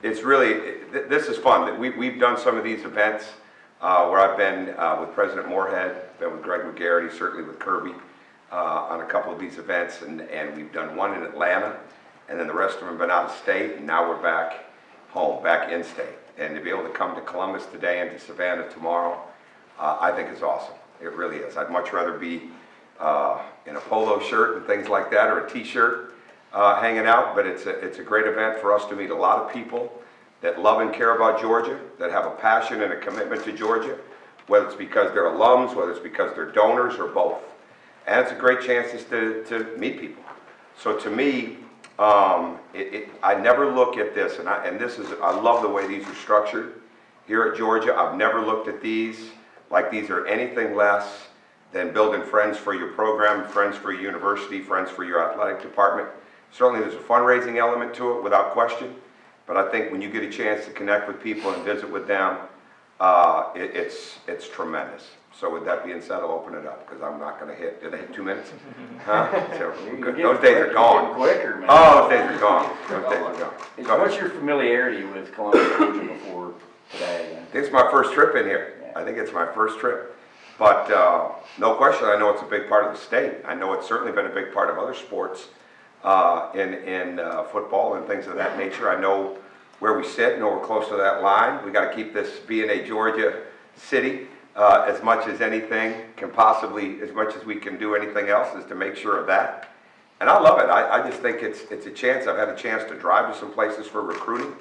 It's really, this is fun. We've done some of these events where I've been with President Moorhead, been with Greg McGarity, certainly with Kirby on a couple of these events, and we've done one in Atlanta, and then the rest of them have been out of state, and now we're back home, back in state. And to be able to come to Columbus today and to Savannah tomorrow, I think is awesome. It really is. I'd much rather be in a polo shirt and things like that, or a t-shirt hanging out, but it's a great event for us to meet a lot of people that love and care about Georgia, that have a passion and a commitment to Georgia, whether it's because they're alums, whether it's because they're donors, or both. And it's a great chance to meet people. So to me, I never look at this, and I love the way these are structured here at Georgia. I've never looked at these like these are anything less than building friends for your program, friends for your university, friends for your athletic department. Certainly there's a fundraising element to it without question, but I think when you get a chance to connect with people and visit with them, it's tremendous. So with that being said, I'll open it up because I'm not going to hit. Did I hit 2 minutes? Huh? So those days are gone. Quicker, man. Oh, those days are gone. Those days are gone. What's your familiarity with Columbus, Georgia before today? I think it's my first trip in here. I think it's my first trip. But no question, I know it's a big part of the state. I know it's certainly been a big part of other sports in football and things of that nature. I know where we sit, know we're close to that line. We got to keep this being a Georgia city. As much as anything can possibly, as much as we can do anything else, is to make sure of that. And I love it. I just think it's a chance. I've had a chance to drive to some places for recruiting.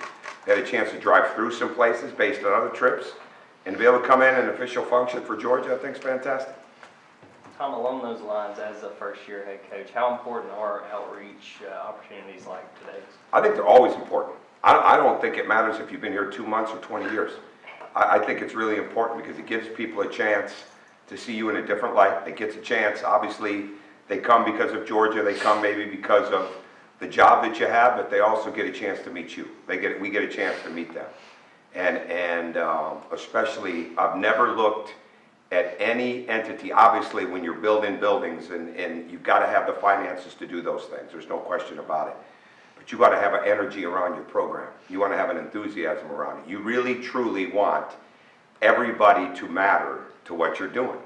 Had a chance to drive through some places based on other trips. And to be able to come in an official function for Georgia, I think is fantastic. Tom, along those lines, as a first-year head coach, how important are outreach opportunities like today's? I think they're always important. I don't think it matters if you've been here 2 months or 20 years. I think it's really important because it gives people a chance to see you in a different light. It gets a chance, obviously, they come because of Georgia, they come maybe because of the job that you have, but they also get a chance to meet you. We get a chance to meet them. And especially, I've never looked at any entity, obviously when you're building buildings and you've got to have the finances to do those things, there's no question about it. But you got to have an energy around your program. You want to have an enthusiasm around it. You really, truly want everybody to matter to what you're doing.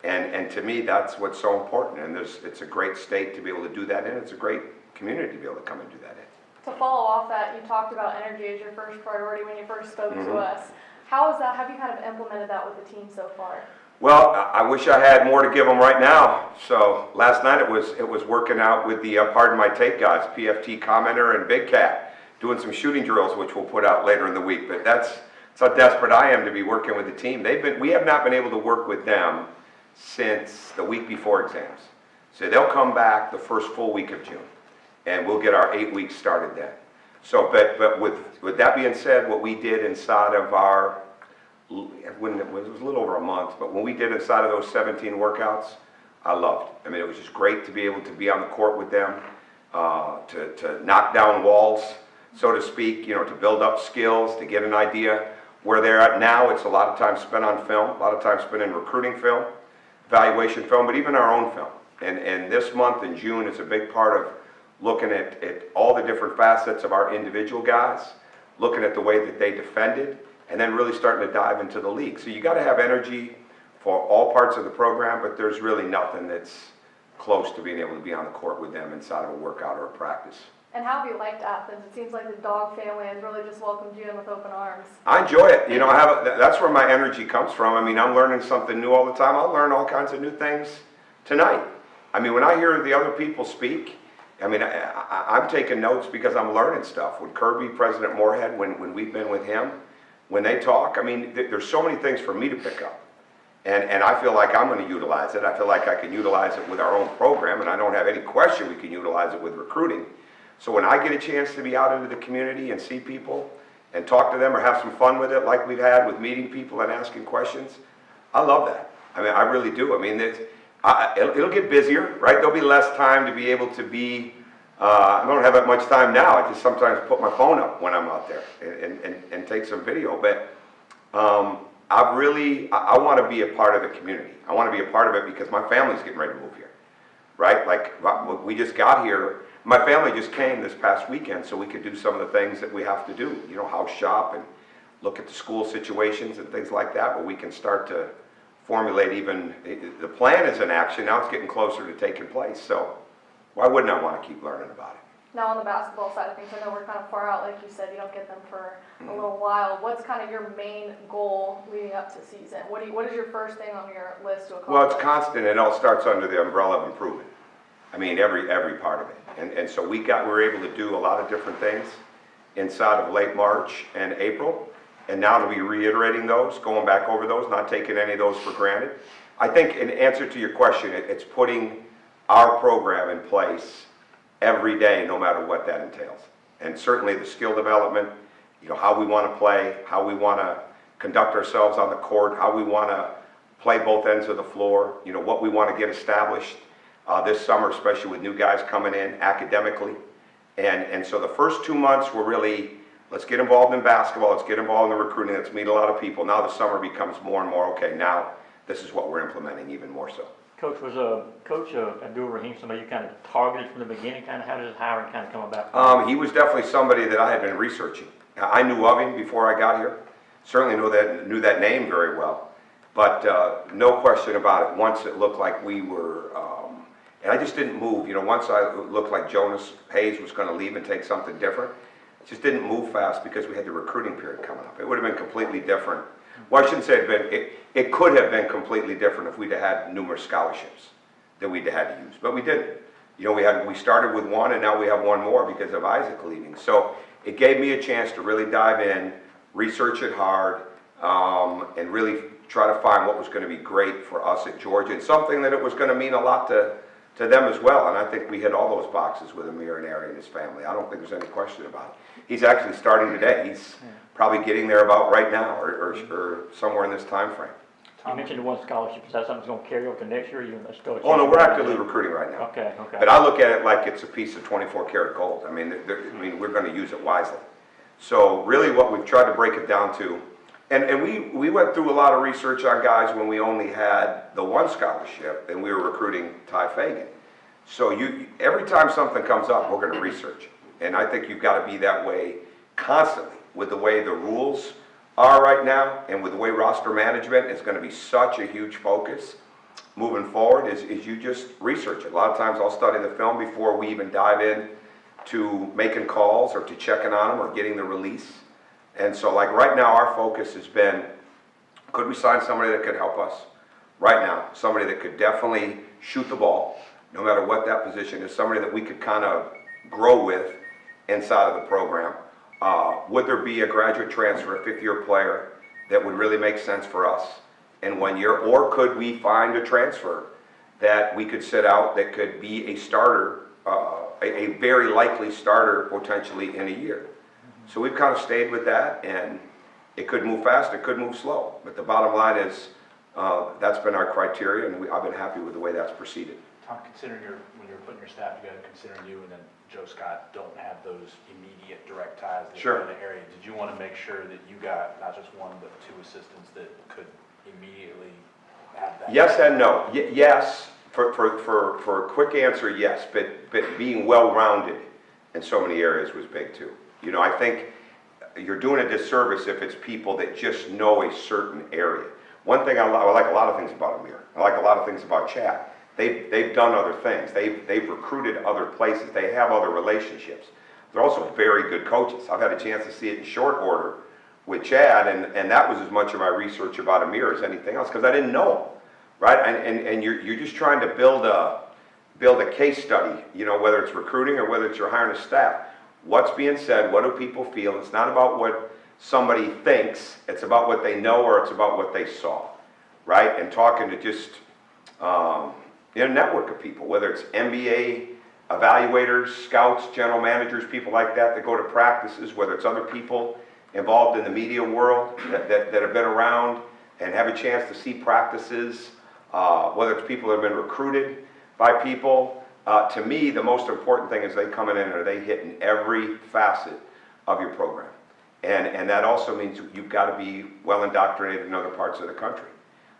And to me, that's what's so important. And it's a great state to be able to do that in. It's a great community to be able to come and do that in. To follow off that, you talked about energy as your first priority when you first spoke to us. How is that? Have you kind of implemented that with the team so far? Well, I wish I had more to give them right now. So last night it was working out with the Pardon My Take guys, PFT Commenter and Big Cat, doing some shooting drills, which we'll put out later in the week. But that's how desperate I am to be working with the team. We have not been able to work with them since the week before exams. So they'll come back the first full week of June, and we'll get our 8 weeks started then. So, but with that being said, what we did inside of our, it was a little over a month, but when we did inside of those 17 workouts, I loved. I mean, it was just great to be able to be on the court with them, to knock down walls, so to speak, to build up skills, to get an idea where they're at now. It's a lot of time spent on film, a lot of time spent in recruiting film, evaluation film, but even our own film. And this month in June is a big part of looking at all the different facets of our individual guys, looking at the way that they defended, and then really starting to dive into the league. So you got to have energy for all parts of the program, but there's really nothing that's close to being able to be on the court with them inside of a workout or a practice. And how have you liked Athens? It seems like the Dog family has really just welcomed you in with open arms. I enjoy it. That's where my energy comes from. I mean, I'm learning something new all the time. I'll learn all kinds of new things tonight. I mean, when I hear the other people speak, I mean, I'm taking notes because I'm learning stuff. With Kirby, President Moorhead, when we've been with him, when they talk, I mean, there's so many things for me to pick up. And I feel like I'm going to utilize it. I feel like I can utilize it with our own program, and I don't have any question we can utilize it with recruiting. So when I get a chance to be out into the community and see people and talk to them or have some fun with it like we've had with meeting people and asking questions, I love that. I mean, I really do. I mean, it'll get busier, right? There'll be less time to be able to be, I don't have that much time now. I just sometimes put my phone up when I'm out there and take some video. But I want to be a part of the community. I want to be a part of it because my family's getting ready to move here. right? Like, we just got here, my family just came this past weekend so we could do some of the things that we have to do, you know, house shop and look at the school situations and things like that, where we can start to formulate even, the plan is in action, now it's getting closer to taking place, so why wouldn't I want to keep learning about it? Now on the basketball side of things, I know we're kind of far out, like you said, you don't get them for a little while. What's kind of your main goal leading up to season? What is your first thing on your list to accomplish? Well, it's constant, it all starts under the umbrella of improvement. I mean, every part of it. And so we were able to do a lot of different things inside of late March and April, and now to be reiterating those, going back over those, not taking any of those for granted. I think in answer to your question, it's putting our program in place every day, no matter what that entails. And certainly the skill development, you know, how we want to play, how we want to conduct ourselves on the court, how we want to play both ends of the floor, you know, what we want to get established this summer, especially with new guys coming in academically. And so the first 2 months were really, let's get involved in basketball, let's get involved in the recruiting, let's meet a lot of people. Now the summer becomes more and more, okay, now this is what we're implementing even more so. Coach, was Abdul Rahim somebody you kind of targeted from the beginning? Kind of how did his hiring kind of come about? He was definitely somebody that I had been researching. I knew of him before I got here. Certainly knew that name very well. But no question about it, once it looked like we were, and I just didn't move. You know, once I looked like Jonas Hayes was going to leave and take something different, it just didn't move fast because we had the recruiting period coming up. It would have been completely different. Well, I shouldn't say it could have been completely different if we'd had numerous scholarships that we'd had to use, but we didn't. You know, we started with one and now we have one more because of Isaac leaving. So it gave me a chance to really dive in, research it hard, and really try to find what was going to be great for us at Georgia and something that it was going to mean a lot to them as well. And I think we hit all those boxes with Amir and Ari and his family. I don't think there's any question about it. He's actually starting today. He's probably getting there about right now or somewhere in this time frame. You mentioned the one scholarship. Is that something that's going to carry over to next year? Or you still? Oh no, we're actively recruiting right now. Okay. But I look at it like it's a piece of 24 karat gold. I mean, we're going to use it wisely. So really what we've tried to break it down to, and we went through a lot of research on guys when we only had the one scholarship and we were recruiting Ty Fagan. So every time something comes up, we're going to research. And I think you've got to be that way constantly with the way the rules are right now and with the way roster management is going to be such a huge focus moving forward is you just research it. A lot of times I'll study the film before we even dive in to making calls or to checking on them or getting the release. And so like right now our focus has been, could we sign somebody that could help us right now? Somebody that could definitely shoot the ball, no matter what that position is, somebody that we could kind of grow with inside of the program. Would there be a graduate transfer, a fifth-year player that would really make sense for us in 1 year? Or could we find a transfer that we could sit out that could be a starter, a very likely starter potentially in a year? So we've kind of stayed with that, and it could move fast, it could move slow. But the bottom line is that's been our criteria, and I've been happy with the way that's proceeded. Tom, considering when you're putting your staff together, considering you and then Joe Scott don't have those immediate direct ties in the area, did you want to make sure that you got not just one but two assistants that could immediately have that? Yes and no. Yes, for a quick answer, yes, but being well-rounded in so many areas was big too. You know, I think you're doing a disservice if it's people that just know a certain area. One thing I like a lot of things about Amir. I like a lot of things about Chad. They've done other things. They've recruited other places. They have other relationships. They're also very good coaches. I've had a chance to see it in short order with Chad, and that was as much of my research about Amir as anything else because I didn't know him, right? And you're just trying to build a case study. You know, whether it's recruiting or whether it's you're hiring a staff. What's being said? What do people feel? It's not about what somebody thinks. It's about what they know or it's about what they saw, right? And talking to just a network of people, whether it's NBA evaluators, scouts, general managers, people like that go to practices, whether it's other people involved in the media world that have been around and have a chance to see practices, whether it's people that have been recruited by people. To me, the most important thing is they coming in and are they hitting every facet of your program. And that also means you've got to be well indoctrinated in other parts of the country.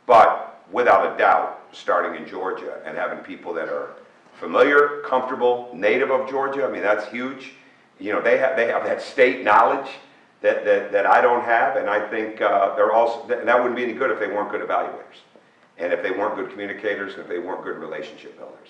But without a doubt, starting in Georgia and having people that are familiar, comfortable, native of Georgia. I mean, that's huge. You know, they have that state knowledge that I don't have, and I think they're also, that wouldn't be any good if they weren't good evaluators, and if they weren't good communicators, and if they weren't good relationship builders.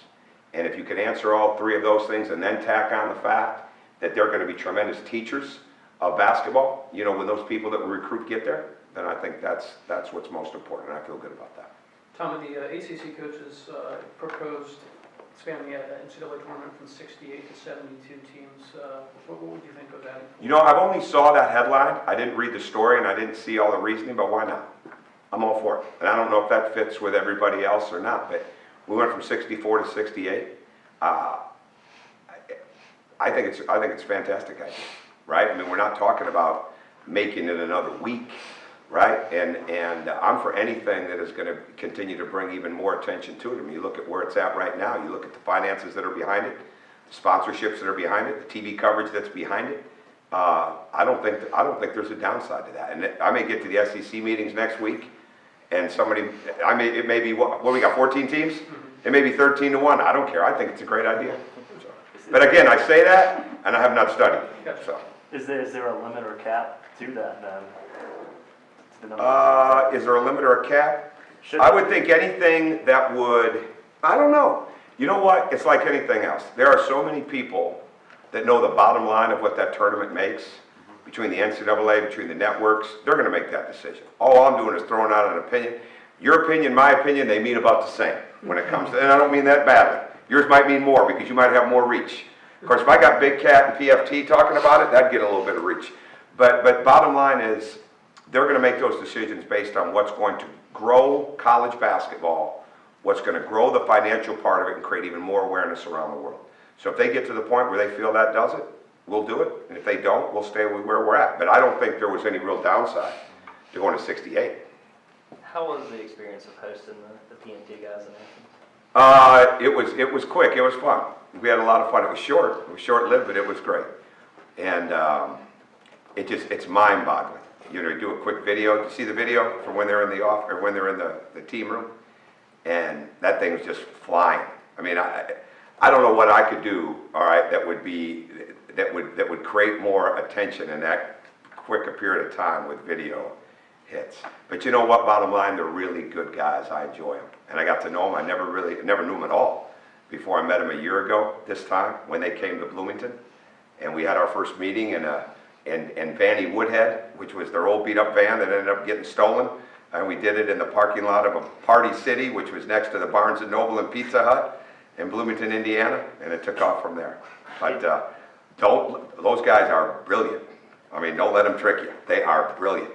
And if you can answer all three of those things and then tack on the fact that they're going to be tremendous teachers of basketball, you know, when those people that we recruit get there, then I think that's what's most important, and I feel good about that. Tom, the ACC coaches proposed expanding the NCAA tournament from 68 to 72 teams. What would you think of that? You know, I've only saw that headline. I didn't read the story, and I didn't see all the reasoning, but why not? I'm all for it. And I don't know if that fits with everybody else or not, but we went from 64 to 68. I think it's a fantastic idea, right? I mean, we're not talking about making it another week, right? And I'm for anything that is going to continue to bring even more attention to it. I mean, you look at where it's at right now. You look at the finances that are behind it, the sponsorships that are behind it, the TV coverage that's behind it. I don't think there's a downside to that. And I may get to the SEC meetings next week, and it may be what we got, 14 teams? It may be 13-1. I don't care. I think it's a great idea. So. But again, I say that, and I have not studied. So. Is there a limit or cap to that then? Is there a limit or a cap? I would think anything that would, I don't know. You know what? It's like anything else. There are so many people that know the bottom line of what that tournament makes between the NCAA, between the networks. They're going to make that decision. All I'm doing is throwing out an opinion. Your opinion, my opinion, they mean about the same when it comes to, and I don't mean that badly. Yours might mean more because you might have more reach. Of course, if I got Big Cat and PFT talking about it, that'd get a little bit of reach. But bottom line is, they're going to make those decisions based on what's going to grow college basketball, what's going to grow the financial part of it and create even more awareness around the world. So if they get to the point where they feel that does it, we'll do it. And if they don't, we'll stay where we're at. But I don't think there was any real downside to going to 68. How was the experience of hosting the PMT guys in Athens? It was quick. It was fun. We had a lot of fun. It was short-lived, but it was great. And it's mind-boggling. You know, you do a quick video. You see the video from when they're in the off or when they're in the team room, and that thing was just flying. I mean, I don't know what I could do. All right, that would create more attention in that quick a period of time with video hits. But you know what? Bottom line, they're really good guys. I enjoy them, and I got to know them. I never knew them at all before I met them a year ago. This time when they came to Bloomington, and we had our first meeting in Vanny Woodhead, which was their old beat-up van that ended up getting stolen. And we did it in the parking lot of a Party City, which was next to the Barnes & Noble and Pizza Hut in Bloomington, Indiana, and it took off from there. But those guys are brilliant. I mean, don't let them trick you. They are brilliant.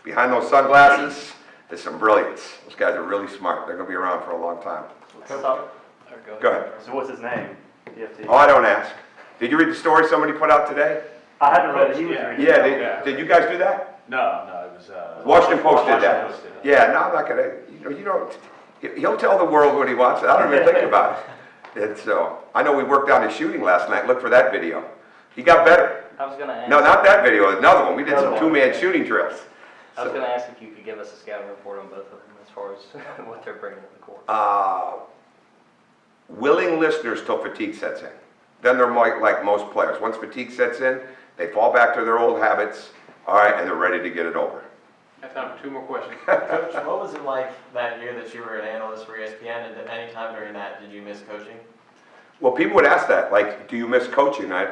Behind those sunglasses, there's some brilliance. Those guys are really smart. They're going to be around for a long time. Go ahead. So what's his name? PFT. Oh, I don't ask. Did you read the story somebody put out today? I haven't read it. He was reading it. Yeah, did you guys do that? No, it was, Washington Post did that. Washington Post did it. Yeah, no, I'm not gonna, he'll tell the world what he wants. I don't even think about it. And so, I know we worked on his shooting last night. Look for that video. He got better. I was going to ask. No, not that video, another one. We did some two-man shooting drills. I was going to ask if you could give us a scouting report on both of them as far as what they're bringing to the court. Willing listeners till fatigue sets in. Then they're like most players. Once fatigue sets in, they fall back to their old habits, all right, and they're ready to get it over. I have time for 2 more questions. Coach, what was it like that year that you were an analyst for ESPN, and at any time during that, did you miss coaching? Well, people would ask that, like, do you miss coaching? I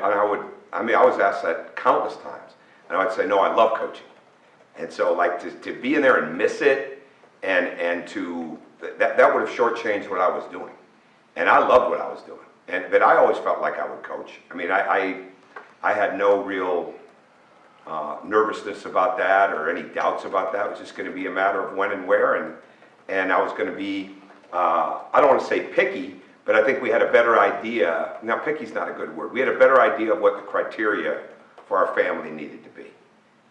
was asked that countless times, and I would say, no, I love coaching. And so, like, to be in there and miss it, and to, that would have shortchanged what I was doing. And I loved what I was doing. But I always felt like I would coach. I mean, I had no real nervousness about that or any doubts about that. It was just going to be a matter of when and where, and I was going to be, I don't want to say picky, but I think we had a better idea. Now, picky's not a good word. We had a better idea of what the criteria for our family needed to be,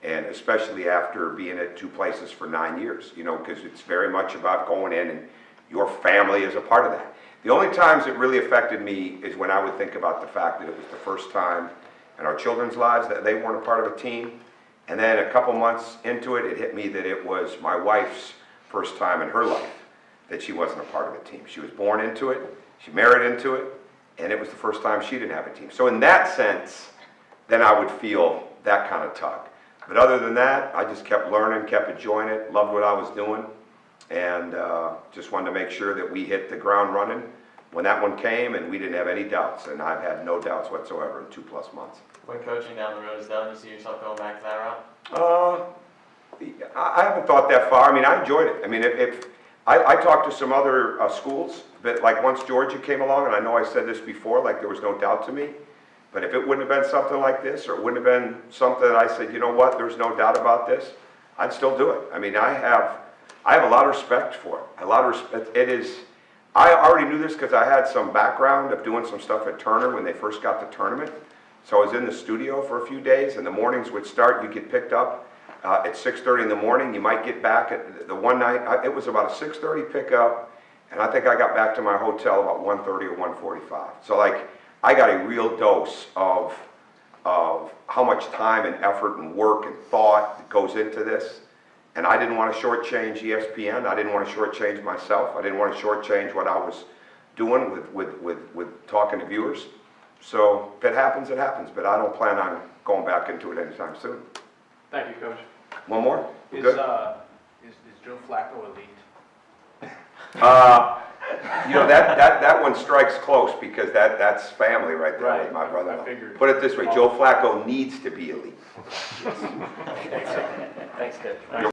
and especially after being at 2 places for 9 years, you know, because it's very much about going in and your family is a part of that. The only times it really affected me is when I would think about the fact that it was the first time in our children's lives that they weren't a part of a team. And then a couple months into it, it hit me that it was my wife's first time in her life that she wasn't a part of a team. She was born into it, she married into it, and it was the first time she didn't have a team. So in that sense, then I would feel that kind of tug. But other than that, I just kept learning, kept enjoying it, loved what I was doing, and just wanted to make sure that we hit the ground running when that one came, and we didn't have any doubts, and I've had no doubts whatsoever in 2+ months. When coaching down the road is done, you see yourself going back to that route? I haven't thought that far. I mean, I enjoyed it. I mean, if I talked to some other schools, but like once Georgia came along, and I know I said this before, like there was no doubt to me, but if it wouldn't have been something like this, or it wouldn't have been something that I said, you know what, there's no doubt about this, I'd still do it. I mean, I have a lot of respect for it. A lot of respect. It is, I already knew this because I had some background of doing some stuff at Turner when they first got the tournament. So I was in the studio for a few days, and the mornings would start, you'd get picked up at 6:30 in the morning. You might get back at the one night, it was about a 6:30 pickup, and I think I got back to my hotel about 1:30 or 1:45. So like, I got a real dose of how much time and effort and work and thought that goes into this. And I didn't want to shortchange ESPN. I didn't want to shortchange myself. I didn't want to shortchange what I was doing with talking to viewers. So if it happens, it happens. But I don't plan on going back into it anytime soon. Thank you, Coach. One more? We're Is good? Joe Flacco elite? You know, that one strikes close because that's family right there with my I brother. figured. Put it this way, Joe Flacco needs to be elite. Thanks, Coach.